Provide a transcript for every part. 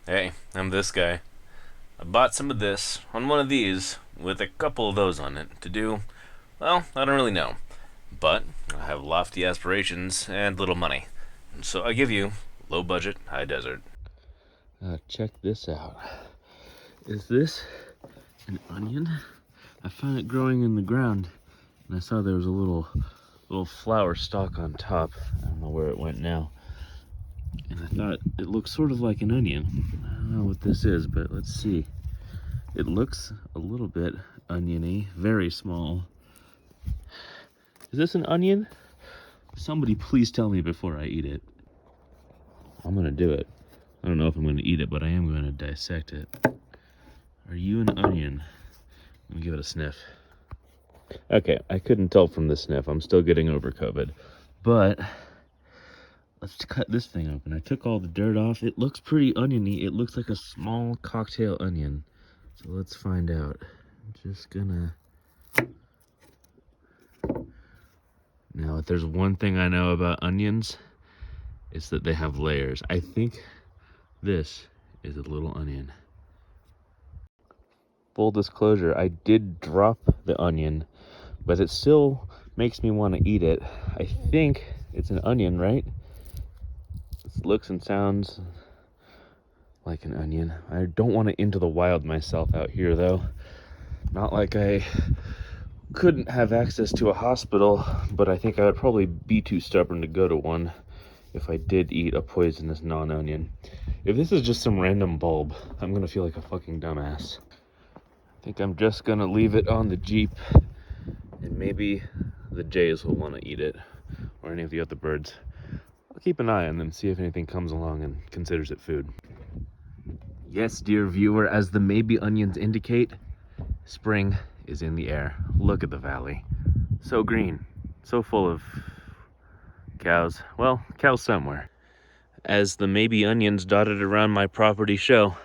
Hey, I'm this guy. I bought some of this on one of these with a couple of those on it to do, well, I don't really know. But I have lofty aspirations and little money. So I give you low budget, high desert. Check this out. Is this an onion? I found it growing in the ground and I saw there was a little flower stalk on top. I don't know where it went now. And I thought it looked sort of like an onion. I don't know what this is, but let's see. It looks a little bit oniony, very small. Is this an onion? Somebody please tell me before I eat it. I'm gonna do it. I don't know if I'm gonna eat it, but I am gonna dissect it. Are you an onion? Let me give it a sniff. Okay, I couldn't tell from the sniff. I'm still getting over COVID. But let's cut this thing open. I took all the dirt off. It looks pretty oniony. It looks like a small cocktail onion. So let's find out. I'm just gonna... Now, if there's one thing I know about onions, it's that they have layers. I think this is a little onion. Full disclosure, I did drop the onion, but it still makes me want to eat it. I think it's an onion, right? It looks and sounds like an onion. I don't want to into the wild myself out here, though. Not like I couldn't have access to a hospital, but I think I would probably be too stubborn to go to one if I did eat a poisonous non-onion. If this is just some random bulb, I'm gonna feel like a fucking dumbass. I think I'm just gonna leave it on the Jeep, and maybe the jays will want to eat it, or any of the other birds. I'll keep an eye on them, see if anything comes along and considers it food. Yes, dear viewer, as the maybe onions indicate, spring is in the air. Look at the valley. So green, so full of cows. Well, cows somewhere. As the maybe onions dotted around my property show,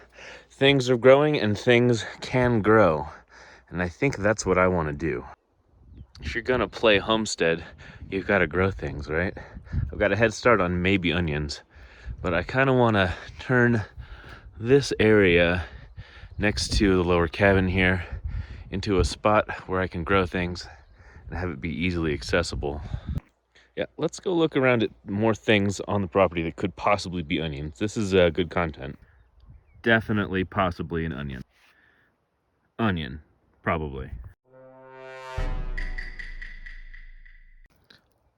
things are growing and things can grow. And I think that's what I want to do. If you're gonna play homestead, you've got to grow things, right? I've got a head start on maybe onions, but I kind of want to turn this area next to the lower cabin here into a spot where I can grow things and have it be easily accessible. Yeah, let's go look around at more things on the property that could possibly be onions. This is good content. Definitely, possibly an onion. Onion, probably.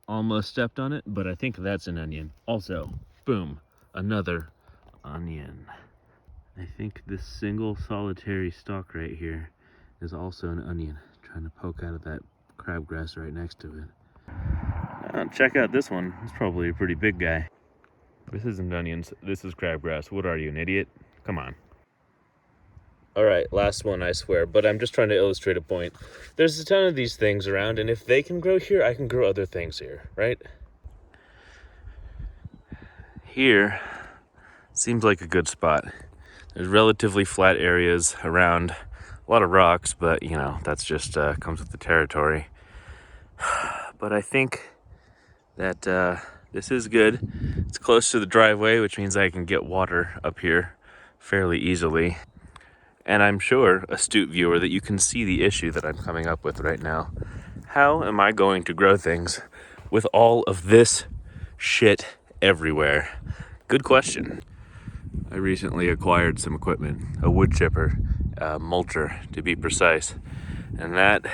Almost stepped on it, but I think that's an onion. Also, boom, another onion. I think this single solitary stalk right here is also an onion, trying to poke out of that crabgrass right next to it. Check out this one. It's probably a pretty big guy. This isn't onions. This is crabgrass. What are you, an idiot? Come on. All right, last one, I swear, but I'm just trying to illustrate a point. There's a ton of these things around, and if they can grow here, I can grow other things here, right? Here seems like a good spot. There's relatively flat areas around, a lot of rocks, but you know, that's just comes with the territory. But I think that this is good. It's close to the driveway, which means I can get water up here fairly easily. And I'm sure, astute viewer, that you can see the issue that I'm coming up with right now. How am I going to grow things with all of this shit everywhere? Good question. I recently acquired some equipment, a wood chipper, a mulcher to be precise, and that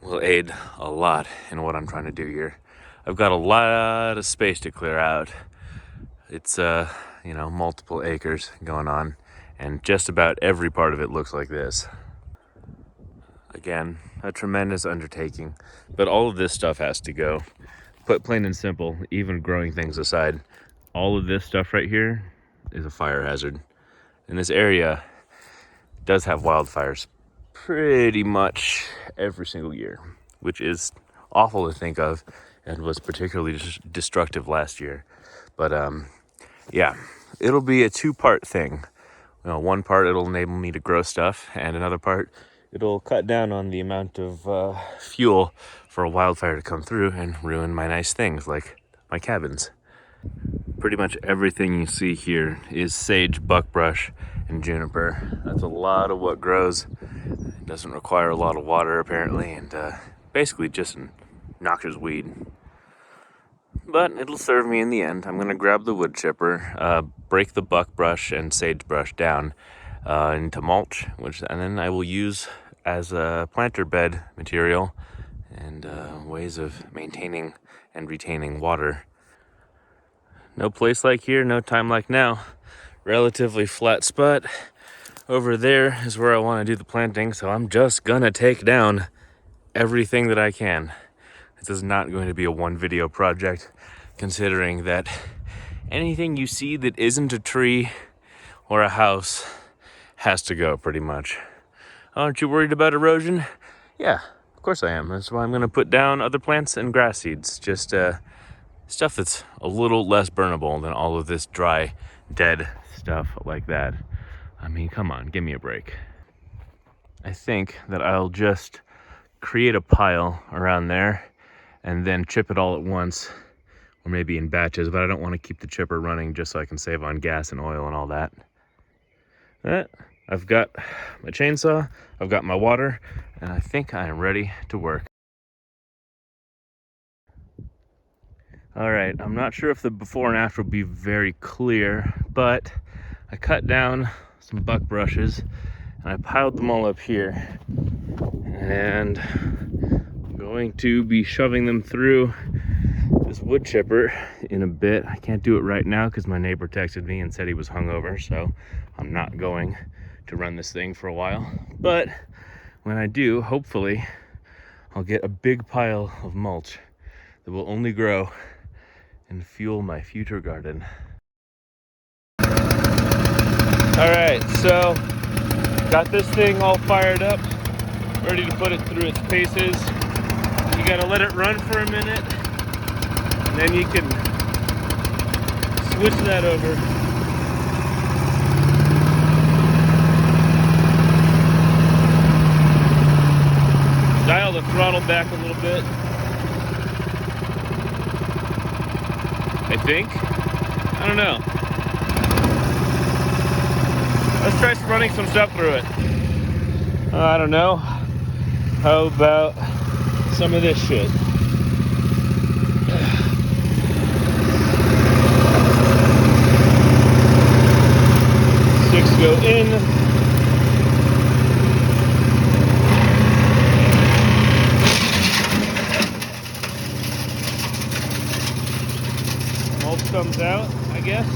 will aid a lot in what I'm trying to do here. I've got a lot of space to clear out. It's multiple acres going on, and just about every part of it looks like this. Again, a tremendous undertaking, but all of this stuff has to go. Put plain and simple, even growing things aside, all of this stuff right here is a fire hazard. And this area does have wildfires pretty much every single year, which is awful to think of and was particularly destructive last year. But yeah, it'll be a two-part thing. You know, one part it'll enable me to grow stuff, and another part it'll cut down on the amount of fuel for a wildfire to come through and ruin my nice things like my cabins. Pretty much everything you see here is sage, buckbrush, and juniper. That's a lot of what grows. It doesn't require a lot of water apparently, and basically just an noxious weed. But it'll serve me in the end. I'm gonna grab the wood chipper, break the buckbrush and sagebrush down into mulch, and then I will use as a planter bed material and ways of maintaining and retaining water. No place like here, no time like now. Relatively flat spot. Over there is where I want to do the planting, so I'm just gonna take down everything that I can. This is not going to be a one video project, considering that anything you see that isn't a tree or a house has to go pretty much. Aren't you worried about erosion? Yeah, of course I am. That's why I'm gonna put down other plants and grass seeds. Just stuff that's a little less burnable than all of this dry, dead stuff like that. I mean, come on, give me a break. I think that I'll just create a pile around there and then chip it all at once, or maybe in batches, but I don't want to keep the chipper running just so I can save on gas and oil and all that. I've got my chainsaw, I've got my water, and I think I am ready to work. All right, I'm not sure if the before and after will be very clear, but I cut down some buck brushes and I piled them all up here. And I'm going to be shoving them through this wood chipper in a bit. I can't do it right now because my neighbor texted me and said he was hungover, so I'm not going to run this thing for a while. But when I do, hopefully, I'll get a big pile of mulch that will only grow and fuel my future garden. All right, so got this thing all fired up, ready to put it through its paces. You gotta let it run for a minute, and then you can switch that over. Dial the throttle back a little bit. I think. I don't know. Let's try running some stuff through it. I don't know. How about some of this shit? 6 go in. Mulch comes out, I guess.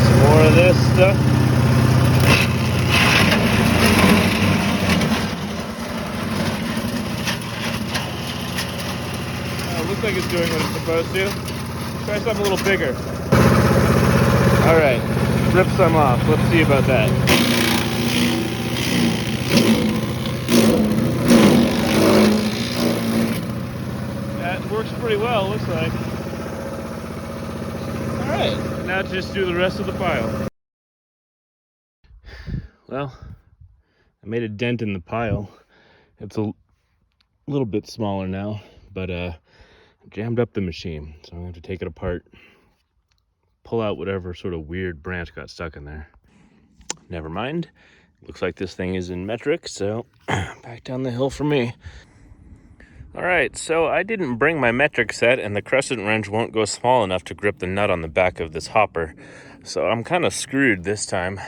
Some more of this stuff. Looks like it's doing what it's supposed to. Try something a little bigger. All right, rip some off. Let's see about that. That works pretty well, looks like. All right, now just do the rest of the pile. Well, I made a dent in the pile. It's a little bit smaller now, but jammed up the machine, so I'm going to have to take it apart, pull out whatever sort of weird branch got stuck in there. Never mind. Looks like this thing is in metric, so back down the hill for me. All right, so I didn't bring my metric set, and the crescent wrench won't go small enough to grip the nut on the back of this hopper, so I'm kind of screwed this time.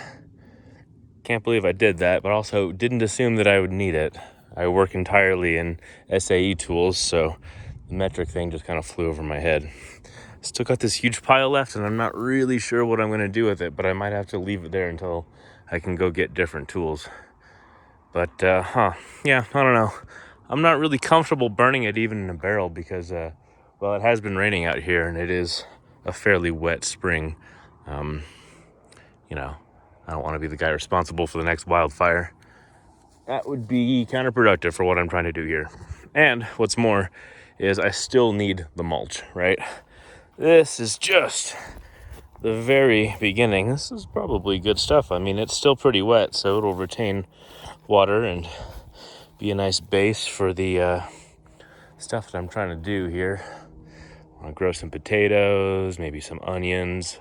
Can't believe I did that, but also didn't assume that I would need it. I work entirely in SAE tools, so the metric thing just kind of flew over my head. Still got this huge pile left, and I'm not really sure what I'm going to do with it, but I might have to leave it there until I can go get different tools. But, yeah, I don't know. I'm not really comfortable burning it even in a barrel because, well, it has been raining out here, and it is a fairly wet spring. You know, I don't want to be the guy responsible for the next wildfire. That would be counterproductive for what I'm trying to do here. And what's more is I still need the mulch, right? This is just the very beginning. This is probably good stuff. I mean, it's still pretty wet, so it'll retain water and be a nice base for the stuff that I'm trying to do here. I want to grow some potatoes, maybe some onions,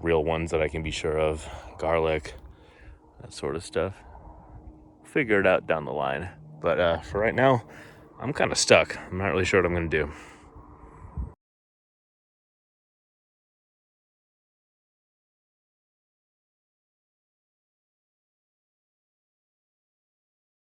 real ones that I can be sure of, garlic, that sort of stuff. Figure it out down the line. But for right now, I'm kind of stuck. I'm not really sure what I'm going to do.